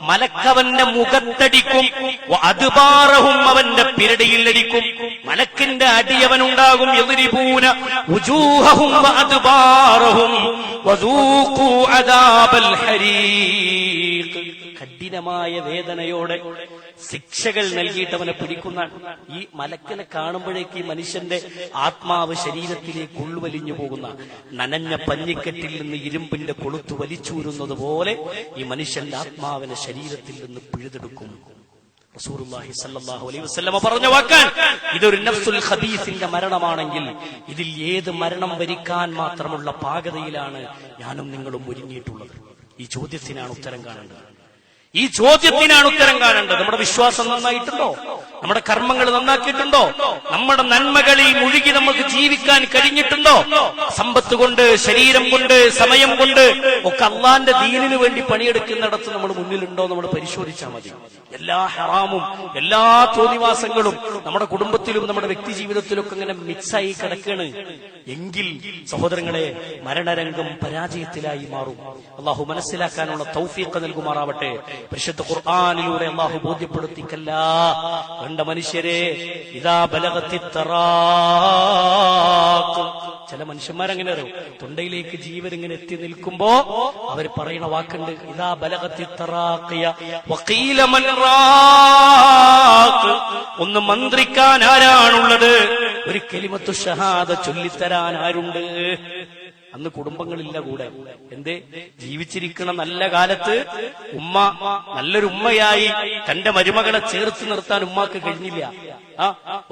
മലക്കവന്റെ മുഖത്തടിക്കും, വഅദ്ബാറഹും അവന്റെ പിരടിയിൽ അടിക്കും. മലക്കിന്റെ അടിയവനുണ്ടാകും. യദ്രിബൂന വുജൂഹഹും വഅദ്ബാറഹും വദൂഖൂ അദാബൽ ഹരീഖ്, കഠിനമായ വേദനയോടെ ശിക്ഷകൾ നൽകിയിട്ട് അവനെ പിടിക്കുന്ന ഈ മലക്കിനെ കാണുമ്പോഴേക്ക് ഈ മനുഷ്യന്റെ ആത്മാവ് ശരീരത്തിലേക്ക് ഉൾവലിഞ്ഞു പോകുന്ന, നനഞ്ഞ പഞ്ഞിക്കെട്ടിൽ നിന്ന് ഇരുമ്പിന്റെ കൊളുത്ത് വലിച്ചൂരുന്നത് പോലെ ഈ മനുഷ്യന്റെ ആത്മാവിനെ ശരീരത്തിൽ നിന്ന് പിഴുതെടുക്കും. റസൂലുള്ളാഹി സ്വല്ലല്ലാഹു അലൈഹി വസല്ലമ പറഞ്ഞ വാക്കാൻ ഇതൊരു നഫ്സുൽ ഖബീസിന്റെ മരണമാണെങ്കിൽ ഇതിൽ ഏത് മരണം വരിക്കാൻ മാത്രമുള്ള പാകതയിലാണ് ഞാനും നിങ്ങളും ഒരുങ്ങിയിട്ടുള്ളത്? ഈ ചോദ്യത്തിനാണ് ഉത്തരം കാണേണ്ടത്. ഈ ചോദ്യത്തിനാണ് ഉത്തരം കാണേണ്ടത്. നമ്മുടെ വിശ്വാസം നന്നായിട്ടുണ്ടോ? നമ്മുടെ കർമ്മങ്ങൾ നന്നാക്കിയിട്ടുണ്ടോ? നമ്മുടെ നന്മകളിൽ മുഴുകി നമുക്ക് ജീവിക്കാൻ കഴിഞ്ഞിട്ടുണ്ടോ? സമ്പത്ത് കൊണ്ട്, ശരീരം കൊണ്ട്, സമയം കൊണ്ട് ഒക്കെ അള്ളാന്റെ ദീനിനു വേണ്ടി പണിയെടുക്കുന്നിടത്ത് നമ്മൾ മുന്നിലുണ്ടോ നമ്മൾ പരിശോധിച്ചാൽ മതി. എല്ലാ ഹറാമും എല്ലാ തോന്നിവാസങ്ങളും നമ്മുടെ കുടുംബത്തിലും നമ്മുടെ വ്യക്തി ജീവിതത്തിലൊക്കെ ഇങ്ങനെ മിക്സായി കിടക്കാണ് എങ്കിൽ സഹോദരങ്ങളെ, മരണരംഗം പരാജയത്തിലായി മാറും. അള്ളാഹു മനസ്സിലാക്കാനുള്ള തൗഫീഖ് നൽകുമാറാവട്ടെ. പരിശുദ്ധ ഖുർആനിലൂടെ അള്ളാഹു ബോധ്യപ്പെടുത്തിക്കല്ല, കണ്ട മനുഷ്യരെ, ഇദാ ബലഗത്തി തറാഖ്. ചില മനുഷ്യന്മാരങ്ങനെ അറിയും, തൊണ്ടയിലേക്ക് ജീവനിങ്ങനെ എത്തി നിൽക്കുമ്പോ അവർ പറയുന്ന വാക്കുണ്ട്, ഇദാ ബലഗത്തി തറാഖിയ വഖീല മൻ റാഖ്. ഒന്ന് മന്ത്രിക്കാൻ ആരാണുള്ളത്? ഒരു കലിമത്തു ഷഹാദ ചൊല്ലിത്തരാൻ ആരുണ്ട്? അന്ന് കുടുംബങ്ങളില്ല കൂടെ. എന്തേ? ജീവിച്ചിരിക്കണ നല്ല കാലത്ത് ഉമ്മ നല്ലൊരു ഉമ്മയായി തന്റെ മരുമകളെ ചേർത്ത് നിർത്താൻ ഉമ്മാക്ക് കഴിഞ്ഞില്ല,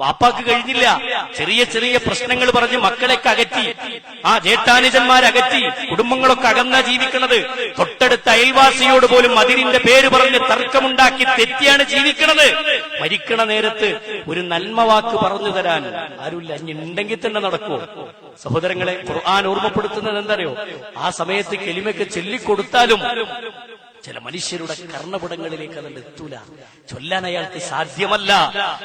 വാപ്പാക്ക് കഴിഞ്ഞില്ല. ചെറിയ ചെറിയ പ്രശ്നങ്ങൾ പറഞ്ഞ് മക്കളെയൊക്കെ അകറ്റി, ജേഷ്ഠാനുജന്മാരകറ്റി, കുടുംബങ്ങളൊക്കെ അകന്നാ ജീവിക്കണത്. തൊട്ടടുത്ത അയൽവാസിയോട് പോലും അതിരിന്റെ പേര് പറഞ്ഞ് തർക്കമുണ്ടാക്കി തെറ്റിയാണ് ജീവിക്കണത്. മരിക്കണ നേരത്ത് ഒരു നന്മ വാക്ക് പറഞ്ഞു തരാൻ ആരുമില്ല. ഇനി ഉണ്ടെങ്കിൽ തന്നെ നടക്കുമോ? സഹോദരങ്ങളെ, ഖുർആൻ ഓർമ്മപ്പെടുത്തുന്നത് എന്തറിയോ? ആ സമയത്ത് കെലിമയ്ക്ക് ചൊല്ലിക്കൊടുത്താലും ചില മനുഷ്യരുടെ കർണപുടങ്ങളിലേക്ക് അത് എത്തൂല, ചൊല്ലാൻ അയാൾക്ക് സാധ്യമല്ല.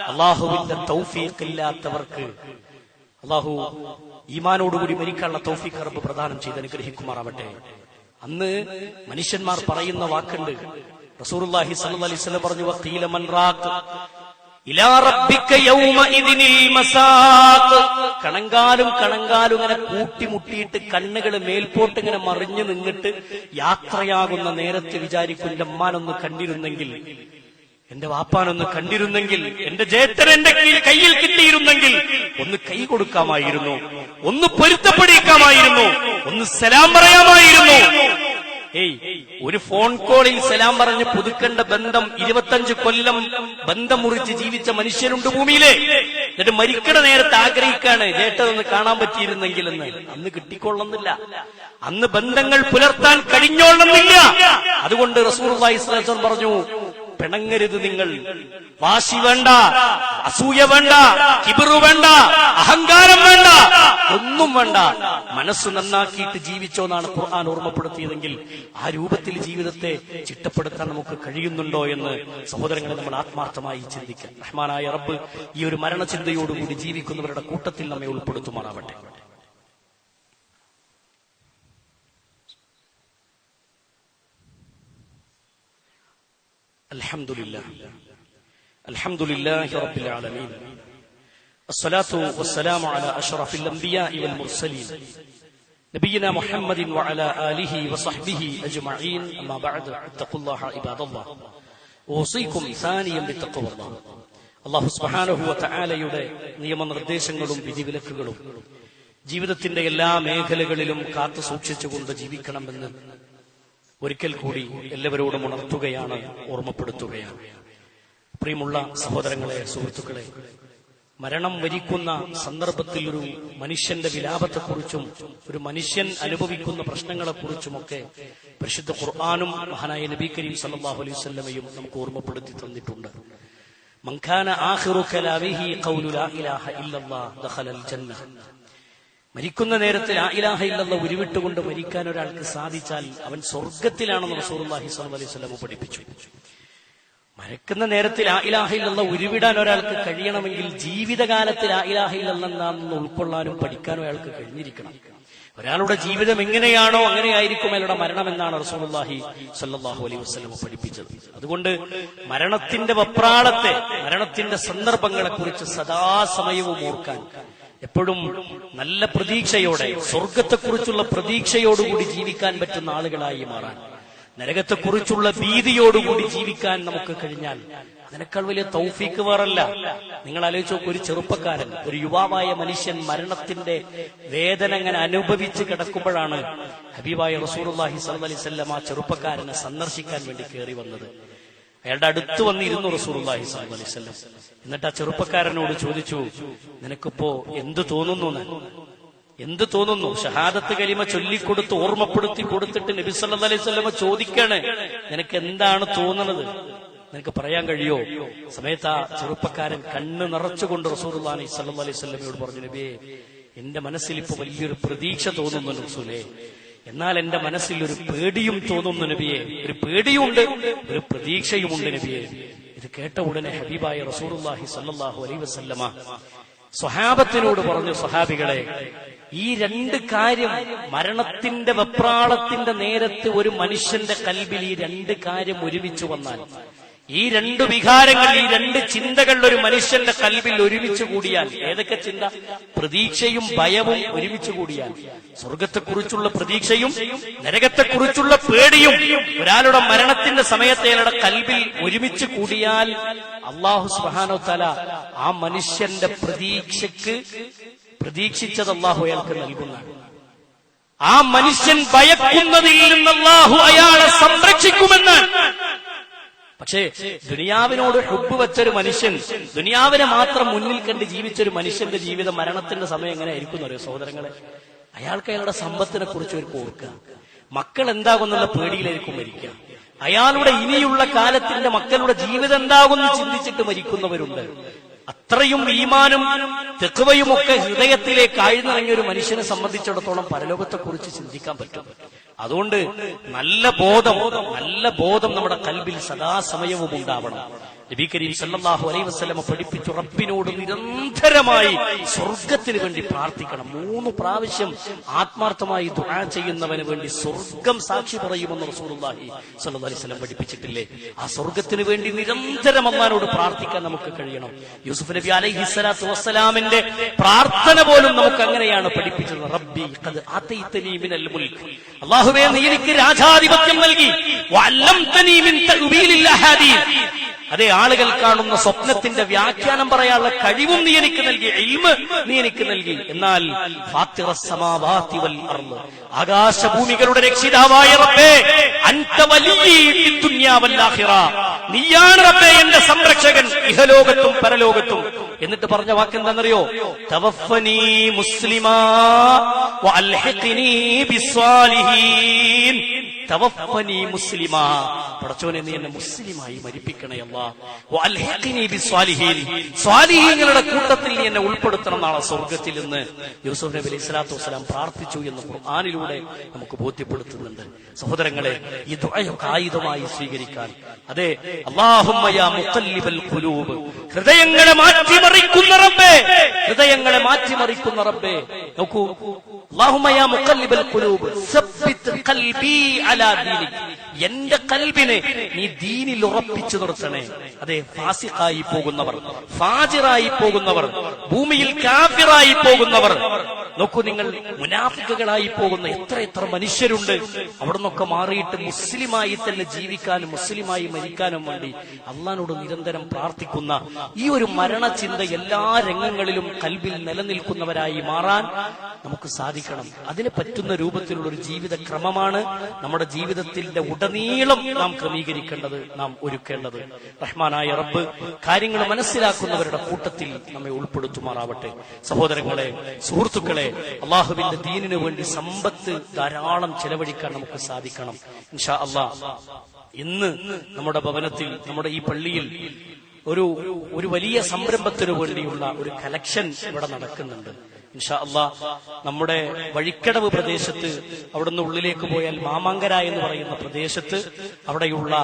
അള്ളാഹുവിന്റെ തൗഫീഖ് ഇല്ലാത്തവർക്ക് അള്ളാഹു ഈമാനോടുകൂടി മരിക്കാനുള്ള തൗഫീഖ് റബ്ബ് പ്രദാനം ചെയ്ത് അനുഗ്രഹിക്കുമാറാവട്ടെ. അന്ന് മനുഷ്യന്മാർ പറയുന്ന വാക്കുണ്ട്. റസൂലുള്ളാഹി സ്വല്ലല്ലാഹു അലൈഹി വസല്ലം പറഞ്ഞു, വഖീല മൻ റാഖ് ഇലാ റബ്ബിക യൗമഇദിനിൽ മസാഖ്. കണങ്കാലും ഇങ്ങനെ കൂട്ടിമുട്ടിയിട്ട് കണ്ണുകൾ മേൽപോട്ട് ഇങ്ങനെ മറിഞ്ഞു നിന്നിട്ട് യാത്രയാകുന്ന നേരത്ത് വിചാരിക്കും, എന്റെ അമ്മാനൊന്ന് കണ്ടിരുന്നെങ്കിൽ, എന്റെ വാപ്പാനൊന്ന് കണ്ടിരുന്നെങ്കിൽ, എന്റെ ജേട്ടൻ എന്റെ കയ്യിൽ കിട്ടിയിരുന്നെങ്കിൽ ഒന്ന് കൈ കൊടുക്കാമായിരുന്നു, ഒന്ന് പൊരുത്തപ്പെടിക്കാമായിരുന്നു, ഒന്ന് സലാം പറയാമായിരുന്നു. ഒരു ഫോൺ കോളിൽ സലാം പറഞ്ഞ് പുതുക്കേണ്ട ബന്ധം 25 കൊല്ലം ബന്ധം മുറിച്ച് ജീവിച്ച മനുഷ്യരുണ്ട് ഭൂമിയിലെ. എന്നിട്ട് മരിക്കണ നേരത്ത് ആഗ്രഹിക്കാണ് ജേട്ടതൊന്ന് കാണാൻ പറ്റിയിരുന്നെങ്കിൽ എന്ന്. അന്ന് കിട്ടിക്കൊള്ളുന്നില്ല, അന്ന് ബന്ധങ്ങൾ പുലർത്താൻ കഴിഞ്ഞോളുന്നില്ല. അതുകൊണ്ട് റസൂലുള്ളാഹി സ്വല്ലല്ലാഹു അലൈഹി വസല്ലം പറഞ്ഞു, പിണങ്ങരുത് നിങ്ങൾ. വാശി വേണ്ട, അസൂയ വേണ്ട, കിബിറു വേണ്ട, അഹങ്കാരം വേണ്ട, ഒന്നും വേണ്ട. മനസ്സ് നന്നാക്കിയിട്ട് ജീവിച്ചോന്നാണ് ഖുർആൻ ഓർമ്മപ്പെടുത്തിയതെങ്കിൽ ആ രൂപത്തിൽ ജീവിതത്തെ ചിട്ടപ്പെടുത്താൻ നമുക്ക് കഴിയുന്നുണ്ടോ എന്ന് സഹോദരങ്ങളെ നമ്മൾ ആത്മാർത്ഥമായി ചിന്തിക്കാം. റഹ്മാനായ റബ്ബ് ഈ ഒരു മരണചിന്തയോടുകൂടി ജീവിക്കുന്നവരുടെ കൂട്ടത്തിൽ നമ്മെ ഉൾപ്പെടുത്തുമാറാവട്ടെ. അൽഹംദുലില്ലാഹി റബ്ബിൽ ആലമീൻ. അസ്സലാത്തു വസ്സലാമു അലാ അഷ്റഫിൽ അംബിയാഇ വൽ മുർസലീൻ നബിയിനാ മുഹമ്മദിൻ വഅലാ ആലിഹി വസഹ്ബിഹി അജ്മഈൻ. അമ്മാ ബഅദ്, ഇത്തഖുല്ലാഹ ഇബാദല്ലാഹ്. ഊസീകും സാനിയം ബിത്തഖ്വല്ലാഹ്. അല്ലാഹു സുബ്ഹാനഹു വ തആലയുടെ നിയമനിർദ്ദേശങ്ങളും വിധിവിലക്കുകളും ജീവിതത്തിന്റെ എല്ലാ മേഖലകളിലും കാത്തു സൂക്ഷിച്ചുകൊണ്ട് ജീവിക്കണമെന്ന് ഒരിക്കൽ കൂടി എല്ലാവരോടും ഉണർത്തുകയാണ്, ഓർമ്മപ്പെടുത്തുകയാണ്. പ്രിയമുള്ള സഹോദരങ്ങളെ, സുഹൃത്തുക്കളെ, മരണം വരിക്കുന്ന സന്ദർഭത്തിൽ ഒരു മനുഷ്യന്റെ വിലാപത്തെക്കുറിച്ചും ഒരു മനുഷ്യൻ അനുഭവിക്കുന്ന പ്രശ്നങ്ങളെക്കുറിച്ചുമൊക്കെ പരിശുദ്ധ ഖുർആനും മഹാനായ നബി കരീം സല്ലല്ലാഹു അലൈഹി വസല്ലമയും നമുക്ക് ഓർമ്മപ്പെടുത്തി തന്നിട്ടുണ്ട്. മൻ കാന ആഖിറു കലാമിഹി ഖൗലു ലാ ഇലാഹ ഇല്ലല്ലാഹ് ദഖലൽ ജന്ന. മരിക്കുന്ന നേരത്തിൽ ലാ ഇലാഹ ഇല്ലല്ലാഹ് ഉരുവിട്ടുകൊണ്ട് മരിക്കാൻ ഒരാൾക്ക് സാധിച്ചാൽ അവൻ സ്വർഗത്തിലാണെന്ന് റസൂലുള്ളാഹി സ്വല്ലല്ലാഹു അലൈഹി വസല്ലം പഠിപ്പിച്ചു. മരിക്കുന്ന നേരത്തിൽ ലാ ഇലാഹ ഇല്ലല്ലാഹ് ഉരുവിടാൻ ഒരാൾക്ക് കഴിയണമെങ്കിൽ ജീവിതകാലത്ത് ലാ ഇലാഹ ഇല്ലല്ലാഹ് എന്താണെന്ന് ഉൾക്കൊള്ളാനും പഠിക്കാനും അയാൾക്ക് കഴിഞ്ഞിരിക്കണം. ഒരാളുടെ ജീവിതം എങ്ങനെയാണോ അങ്ങനെയായിരിക്കും അയാളുടെ മരണം എന്നാണ് റസൂലുള്ളാഹി സ്വല്ലല്ലാഹു അലൈഹി വസല്ലം പഠിപ്പിച്ചത്. അതുകൊണ്ട് മരണത്തിന്റെ വെപ്രാളത്തെ, മരണത്തിന്റെ സന്ദർഭങ്ങളെ കുറിച്ച് സദാസമയവും ഓർക്കാൻ, എപ്പോഴും നല്ല പ്രതീക്ഷയോടെ, സ്വർഗത്തെക്കുറിച്ചുള്ള പ്രതീക്ഷയോടുകൂടി ജീവിക്കാൻ പറ്റുന്ന ആളുകളായി മാറാൻ, നരകത്തെക്കുറിച്ചുള്ള ഭീതിയോടുകൂടി ജീവിക്കാൻ നമുക്ക് കഴിഞ്ഞാൽ അതിനേക്കാൾ വലിയ തൗഫീക്ക് വേറല്ല. നിങ്ങൾ ആലോചിച്ച് നോക്കൂ, ഒരു ചെറുപ്പക്കാരൻ, ഒരു യുവാവായ മനുഷ്യൻ മരണത്തിന്റെ വേദന അങ്ങനെ അനുഭവിച്ച് കിടക്കുമ്പോഴാണ് ഹബീബായ റസൂലുള്ളാഹി സ്വല്ലല്ലാഹു അലൈഹി വസല്ലം ആ ചെറുപ്പക്കാരനെ സന്ദർശിക്കാൻ വേണ്ടി കയറി വന്നത്. അയാളുടെ അടുത്ത് വന്നിരുന്നു റസൂലുള്ളാഹി സ്വല്ലല്ലാഹു അലൈഹി വസല്ലം. എന്നിട്ട് ആ ചെറുപ്പക്കാരനോട് ചോദിച്ചു, നിനക്കിപ്പോ എന്ത് തോന്നുന്നു? ഷഹാദത്ത് കലിമ ചൊല്ലിക്കൊടുത്ത് ഓർമ്മപ്പെടുത്തി കൊടുത്തിട്ട് നബി സല്ലല്ലാഹു അലൈഹി വസല്ലം ചോദിക്കാണ്, നിനക്ക് എന്താണ് തോന്നുന്നത്, നിനക്ക് പറയാൻ കഴിയോ? സമയത്ത് ആ ചെറുപ്പക്കാരൻ കണ്ണ് നിറച്ചുകൊണ്ട് റസൂലുള്ളാഹി സ്വല്ലല്ലാഹു അലൈഹി വസല്ലമയോട് പറഞ്ഞു, നബിയേ, എന്റെ മനസ്സിൽ ഇപ്പൊ വലിയൊരു പ്രതീക്ഷ തോന്നുന്നു റസൂലേ, എന്നാൽ എന്റെ മനസ്സിൽ ഒരു പേടിയും തോന്നുന്നു നബിയെ. ഒരു പേടിയുണ്ട്, ഒരു പ്രതീക്ഷയുമുണ്ട് നബിയെ. ഇത് കേട്ട ഉടനെ ഹബീബായ റസൂലുള്ളാഹി സ്വല്ലല്ലാഹു അലൈഹി വസല്ലമ സ്വഹാബത്തിനോട് പറഞ്ഞു, സ്വഹാബികളെ, ഈ രണ്ട് കാര്യം, മരണത്തിന്റെ വെപ്രാളത്തിന്റെ നേരത്ത് ഒരു മനുഷ്യന്റെ കൽബിൽ ഈ രണ്ട് കാര്യം ഒരുമിച്ച് വന്നാൽ, ഈ രണ്ട് വികാരങ്ങൾ, ഈ രണ്ട് ചിന്തകൾ ഒരു മനുഷ്യന്റെ കൽബിൽ ഒരുമിച്ച് കൂടിയാൽ, ഏതൊക്കെ ചിന്ത? പ്രതീക്ഷയും ഭയവും ഒരുമിച്ച് കൂടിയാൽ, സ്വർഗത്തെക്കുറിച്ചുള്ള പ്രതീക്ഷയും നരകത്തെക്കുറിച്ചുള്ള പേടിയും ഒരാളുടെ മരണത്തിന്റെ സമയത്ത് അയാളുടെ കൽബിൽ ഒരുമിച്ച് കൂടിയാൽ, അല്ലാഹു സുബ്ഹാനഹു വ തആല ആ മനുഷ്യന്റെ പ്രതീക്ഷിച്ചത് അല്ലാഹു അയാൾക്ക് നൽകുന്നതാണ്. ആ മനുഷ്യൻ ഭയക്കുന്നതിൽ നിന്ന് അല്ലാഹു അയാളെ സംരക്ഷിക്കുമെന്നാണ്. പക്ഷേ ദുനിയാവിനോട് ഹുബ്ബ് വെച്ചൊരു മനുഷ്യൻ, ദുനിയാവിനെ മാത്രം മുന്നിൽ കണ്ട് ജീവിച്ചൊരു മനുഷ്യന്റെ ജീവിതം മരണത്തിന്റെ സമയം എങ്ങനെ ആയിരിക്കും അറിയോ സഹോദരങ്ങളെ? അയാൾക്ക് അയാളുടെ സമ്പത്തിനെ കുറിച്ച് ഒരു ഓർക്കുക, മക്കൾ എന്താകുന്നുള്ള പേടിയിലായിരിക്കും മരിക്കുക. അയാളുടെ ഇനിയുള്ള കാലത്തിന്റെ മക്കളുടെ ജീവിതം എന്താകുമെന്ന് ചിന്തിച്ചിട്ട് മരിക്കുന്നവരുണ്ട്. അത്രയും ഈമാനും തെക്കുവയും ഒക്കെ ഹൃദയത്തിലേക്ക് ആഴ്ന്നിറങ്ങിയ ഒരു മനുഷ്യനെ സംബന്ധിച്ചിടത്തോളം പരലോകത്തെക്കുറിച്ച് ചിന്തിക്കാൻ പറ്റും. അതുകൊണ്ട് നല്ല ബോധം നമ്മുടെ കൽബിൽ സദാസമയവും ഉണ്ടാവണം. നബി കരീം സല്ലല്ലാഹു അലൈഹി വസല്ലം പഠിപ്പിച്ചു, റബ്ബിനോട് നിരന്തരമായി സ്വർഗത്തിന് വേണ്ടി പ്രാർത്ഥിക്കണം. 3 പ്രാവശ്യം ആത്മാർത്ഥമായി ദുആ ചെയ്യുന്നവന് വേണ്ടി സ്വർഗം സാക്ഷി പറയുമെന്ന് റസൂലുള്ളാഹി സ്വല്ലല്ലാഹു അലൈഹി വസല്ലം പഠിപ്പിച്ചിട്ടില്ലേ? ആ സ്വർഗത്തിന് വേണ്ടി നിരന്തരം അല്ലാഹുവോട് പ്രാർത്ഥിക്കാൻ നമുക്ക് കഴിയണം. യൂസുഫ് നബി അലൈഹിസ്സലാത്തു വസ്സലാമിന്റെ പ്രാർത്ഥന പോലും നമുക്ക് അങ്ങനെയാണ് പഠിപ്പിച്ചത്. റബ്ബി ഖദ് ആതൈതനി മിനൽ മുൽക്ക്, അല്ലാഹുവേ, നീ എനിക്ക് രാജാധിപത്യം നൽകി. വഅല്ലംതനി മിൻ തഅ്വീലിൽ അഹാദീസ്, അതേ, ആളുകൾ കാണുന്ന സ്വപ്നത്തിന്റെ വ്യാഖ്യാനം പറയാനുള്ള കഴിവും നീ എനിക്ക് നൽകി, ഇൽമ് നീ എനിക്ക് നൽകി. എന്നാൽ ഫാത്തിറസ് സമാവാതി വൽ അർള്, ആകാശഭൂമികളുടെ രക്ഷിതാവായ റബ്ബേ, അൻത വലിയ്യി ഫിദ് ദുനിയാ വൽ ആഖിറ, നീയാണ് റബ്ബേ എന്റെ സംരക്ഷകൻ ഇഹലോകത്തും പരലോകത്തും. എന്നിട്ട് പറഞ്ഞ വാക്കെന്താണെന്നറിയോ? തവഫനി മുസ്ലിമാ വഅൽഹിഖ്നി ബിസ്സാലിഹീൻ. തവഫനി മുസ്ലിമാ, പടച്ചോനെ നീ എന്നെ മുസ്ലിമായി മരിപ്പിക്കണേ അല്ലാഹ്. വഅൽഹിഖ്നി ബിസ്സാലിഹീൻ, സ്വാലിഹീങ്ങളുടെ കൂട്ടത്തിൽ നീ എന്നെ ഉൾപ്പെടുത്തണം നാളെ സ്വർഗ്ഗത്തിൽ എന്ന് യൂസുഫ് നബി അലൈഹി സ്വലാത്തു വസ്സലാം പ്രാർത്ഥിച്ചു എന്ന് ഖുർആനിലൂടെ നമുക്ക് ബോധ്യപ്പെടുത്തുന്നുണ്ട്. സഹോദരങ്ങളെ, ഈ ദുആയൊക്കെ ആയുധമായി സ്വീകരിക്കാൻ, അതെ, അല്ലാഹുമ്മ യാ മുഖല്ലിബൽ ഖുലൂബ്, ഹൃദയങ്ങളെ മാറ്റിമറിക്കുന്ന റബ്ബേ, ഹൃദയങ്ങളെ മാറ്റിമറിക്കുന്ന റബ്ബേ. നോക്കൂ, അല്ലാഹുമ്മ യാ മുഖല്ലിബൽ ഖുലൂബ് സബ്ബിത് ഖൽബി അലാ ദീനിക്, എന്റെ കൽബിനെ നീ ദീനിൽ ഉറപ്പിച്ചു നിർത്തണേ. അതെ, ഫാസിഖായി പോകുന്നവർ, ഫാജിറായി പോകുന്നവർ, ഭൂമിയിൽ കാഫിറായി പോകുന്നവർ, നോക്കൂ നിങ്ങൾ, മുനാഫിക്കുകളായി പോകുന്ന എത്ര മനുഷ്യരുണ്ട്. അവിടെ നിന്നൊക്കെ മാറിയിട്ട് മുസ്ലിമായി തന്നെ ജീവിക്കാനും മുസ്ലിമായി മരിക്കാനും വേണ്ടി അള്ളാഹുവോട് നിരന്തരം പ്രാർത്ഥിക്കുന്ന ഈ ഒരു മരണചിന്ത എല്ലാ രംഗങ്ങളിലും കൽബിൽ നിലനിൽക്കുന്നവരായി മാറാൻ നമുക്ക് സാധിക്കണം. അതിന് പറ്റുന്ന രൂപത്തിലുള്ള ഒരു ജീവിത ക്രമമാണ് നമ്മുടെ ജീവിതത്തിന്റെ ഉടനീളം നാം ക്രമീകരിക്കേണ്ടത്, നാം ഒരുക്കേണ്ടത്. റഹ്മാനായ റബ്ബ് കാര്യങ്ങൾ മനസ്സിലാക്കുന്നവരുടെ കൂട്ടത്തിൽ നമ്മെ ഉൾപ്പെടുത്തുമാറാവട്ടെ. സഹോദരങ്ങളെ, സുഹൃത്തുക്കളെ, അള്ളാഹുവിന്റെ ദീനിനു വേണ്ടി സമ്പത്ത് ധാരാളം ചെലവഴിക്കാൻ നമുക്ക് സാധിക്കണം. ഇൻഷാ അല്ലാഹ് ഇന്ന് നമ്മുടെ ഭവനത്തിൽ, നമ്മുടെ ഈ പള്ളിയിൽ ഒരു വലിയ സംരംഭത്തിനു വേണ്ടിയുള്ള ഒരു കലക്ഷൻ ഇവിടെ നടക്കുന്നുണ്ട്. ഇൻഷാ അല്ലാഹ് നമ്മുടെ വഴിക്കടവ് പ്രദേശത്ത്, അവിടുന്ന് ഉള്ളിലേക്ക് പോയാൽ മാമാങ്കര എന്ന് പറയുന്ന പ്രദേശത്ത്, അവിടെയുള്ള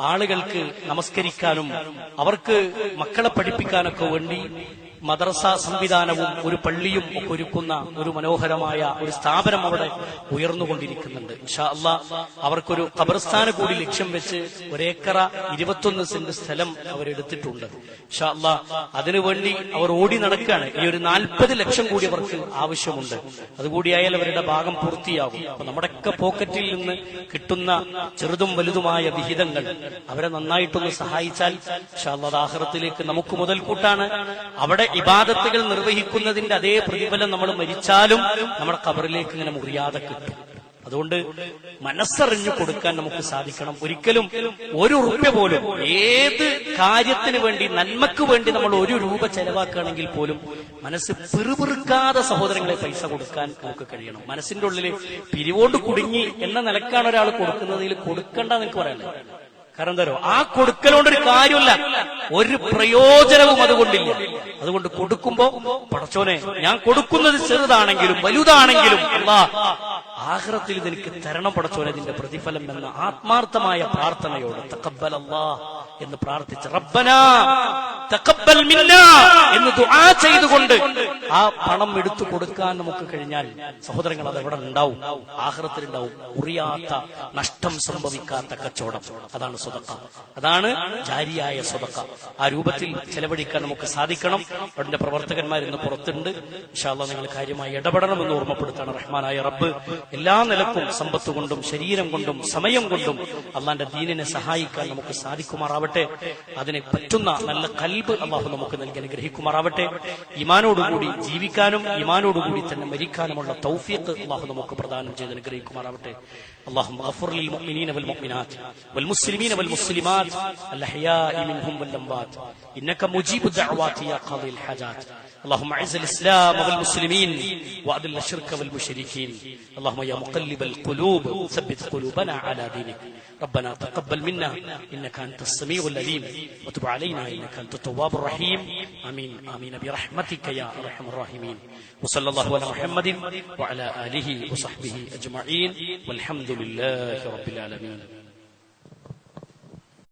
ആളുകൾക്ക് നമസ്കരിക്കാനും അവർക്ക് മക്കളെ പഠിപ്പിക്കാനൊക്കെ വേണ്ടി മദ്രസ സംവിധാനവും ഒരു പള്ളിയും ഒക്കെ ഒരുക്കുന്ന ഒരു മനോഹരമായ ഒരു സ്ഥാപനം അവിടെ ഉയർന്നുകൊണ്ടിരിക്കുന്നുണ്ട്. ഇൻഷാ അല്ലാഹ് അവർക്കൊരു ഖബർസ്ഥാന കൂടി ലക്ഷ്യം വെച്ച് 1 ഏക്കർ 21 സെന്റ് സ്ഥലം അവരെടുത്തിട്ടുണ്ട്. ഇൻഷാ അല്ലാഹ് അതിനുവേണ്ടി അവർ ഓടി നടക്കുകയാണ്. ഈ ഒരു 40 ലക്ഷം കൂടി അവർക്ക് ആവശ്യമുണ്ട്. അതുകൂടിയായാൽ അവരുടെ ഭാഗം പൂർത്തിയാകും. അപ്പൊ നമ്മുടെയൊക്കെ പോക്കറ്റിൽ നിന്ന് കിട്ടുന്ന ചെറുതും വലുതുമായ വിഹിതങ്ങൾ അവരെ നന്നായിട്ടൊന്ന് സഹായിച്ചാൽ ഇൻഷാ അല്ലാഹ് ആഖിറത്തിലേക്ക് നമുക്ക് മുതൽക്കൂട്ടാണ്. അവിടെ ഇബാദത്തുകൾ നിർവഹിക്കുന്നതിന്റെ അതേ പ്രതിഫലം നമ്മൾ മരിച്ചാലും നമ്മുടെ ഖബറിലേക്ക് ഇങ്ങനെ മുറിയാതെ കിട്ടും. അതുകൊണ്ട് മനസ്സറിഞ്ഞു കൊടുക്കാൻ നമുക്ക് സാധിക്കണം. ഒരിക്കലും ഒരു റുപ്യ പോലും ഏത് കാര്യത്തിന് വേണ്ടി, നന്മക്ക് വേണ്ടി നമ്മൾ 1 രൂപ ചെലവാക്കുകയാണെങ്കിൽ പോലും മനസ്സ് പിറുപിറുക്കാതെ സഹോദരങ്ങളെ പൈസ കൊടുക്കാൻ നമുക്ക് കഴിയണം. മനസ്സിന്റെ ഉള്ളിൽ പിരിവോണ്ട് കുടുങ്ങി എന്ന നിലക്കാണ് ഒരാൾ കൊടുക്കുന്നതിൽ കൊടുക്കണ്ട എനിക്ക് പറയാനില്ല. കാരണം എന്താ, ആ കൊടുക്കലോണ്ടൊരു കാര്യമില്ല, ഒരു പ്രയോജനവും അതുകൊണ്ടില്ല. അതുകൊണ്ട് കൊടുക്കുമ്പോ പടച്ചോനെ ഞാൻ കൊടുക്കുന്നത് ചെറുതാണെങ്കിലും വലുതാണെങ്കിലും അല്ലാഹ് ആഖിറത്തിൽ ഇതെനിക്ക് തരണം പടച്ചോനെ, ഇതിന്റെ പ്രതിഫലം എന്ന ആത്മാർത്ഥമായ പ്രാർത്ഥനയോട് തഖബ്ബൽ അല്ലാഹ് എന്ന് പ്രാർത്ഥിച്ച് റബ്ബനാ തഖബ്ബൽ മിന്നാ എന്ന് ദുആ ചെയ്തുകൊണ്ട് ആ പണം എടുത്തു കൊടുക്കാൻ നമുക്ക് കഴിഞ്ഞാൽ സഹോദരങ്ങൾ അത് എവിടെ ഉണ്ടാവും? ആഖിറത്തിൽ ഉണ്ടാവും. ഉറിയാത്ത, നഷ്ടം സംഭവിക്കാത്ത കച്ചവടം. അതാണ് സ്വതക്ക, അതാണ് ജാരിയായ സ്വതക്ക. ആ രൂപത്തിൽ ചെലവഴിക്കാൻ നമുക്ക് സാധിക്കണം. അവരുടെ പ്രവർത്തകന്മാർ ഇന്ന് പുറത്തുണ്ട്. ഇൻഷാ അല്ലാഹ് നിങ്ങൾ കാര്യമായി ഇടപെടണമെന്ന് ഓർമ്മപ്പെടുത്താണ്. റഹ്മാനായ റബ്ബ് എല്ലാ നിലക്കും സമ്പത്ത് കൊണ്ടും ശരീരം കൊണ്ടും സമയം കൊണ്ടും അള്ളാന്റെ ദീനിനെ സഹായിക്കാൻ നമുക്ക് സാധിക്കുമാറാവട്ടെ. അതിനെ പറ്റുന്ന നല്ല കൽബ് അള്ളാഹു നമുക്ക് നൽകി അനുഗ്രഹിക്കുമാറാവട്ടെ. ഈമാനോടുകൂടി ജീവിക്കാനും ഈമാനോടുകൂടി തന്നെ മരിക്കാനുമുള്ള തൗഫീഖ് അള്ളാഹു നമുക്ക് പ്രദാനം ചെയ്ത് അനുഗ്രഹിക്കുമാറാവട്ടെ. اللهم اغفر للمؤمنين والمؤمنات والمسلمين والمسلمات الأحياء منهم والأموات إنك مجيب الدعوات يا قاضي الحاجات. اللهم اعز الإسلام والمسلمين وأذل الشرك والمشركين. اللهم يا مقلب القلوب ثبت قلوبنا على دينك. ربنا تقبل منا إنك أنت السميع العليم وتب علينا إنك أنت التواب الرحيم. آمين آمين برحمتك يا أرحم الراحمين. وصلى الله على محمد وعلى آله وصحبه أجمعين والحمد لله رب العالمين.